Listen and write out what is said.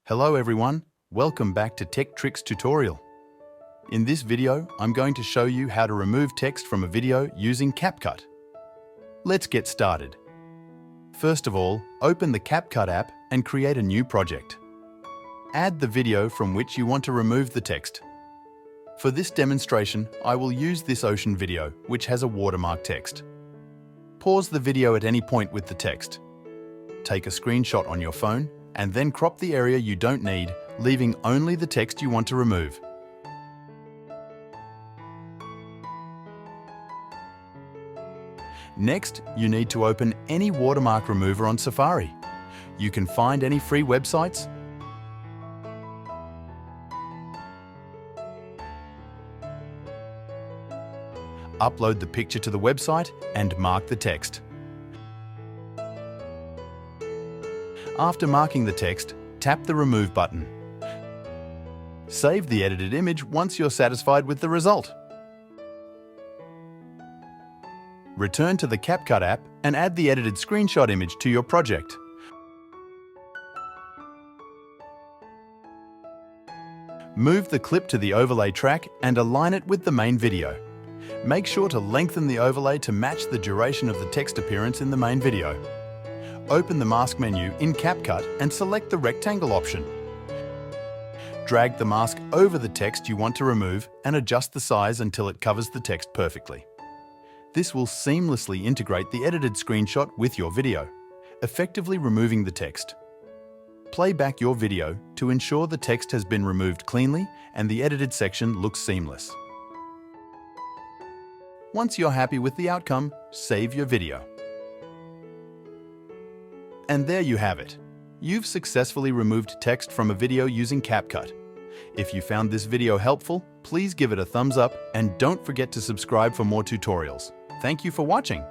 Hello everyone, welcome back to Tech Tricks tutorial. In this video, I'm going to show you how to remove text from a video using CapCut. Let's get started. First of all, open the CapCut app and create a new project. Add the video from which you want to remove the text. For this demonstration, I will use this ocean video, which has a watermark text. Pause the video at any point with the text. Take a screenshot on your phone and then crop the area you don't need, leaving only the text you want to remove. Next, you need to open any watermark remover on Safari. You can find any free websites, upload the picture to the website and mark the text. After marking the text, tap the Remove button. Save the edited image once you're satisfied with the result. Return to the CapCut app and add the edited screenshot image to your project. Move the clip to the overlay track and align it with the main video. Make sure to lengthen the overlay to match the duration of the text appearance in the main video. Open the mask menu in CapCut and select the rectangle option. Drag the mask over the text you want to remove and adjust the size until it covers the text perfectly. This will seamlessly integrate the edited screenshot with your video, effectively removing the text. Play back your video to ensure the text has been removed cleanly and the edited section looks seamless. Once you're happy with the outcome, save your video. And there you have it. You've successfully removed text from a video using CapCut. If you found this video helpful, please give it a thumbs up and don't forget to subscribe for more tutorials. Thank you for watching.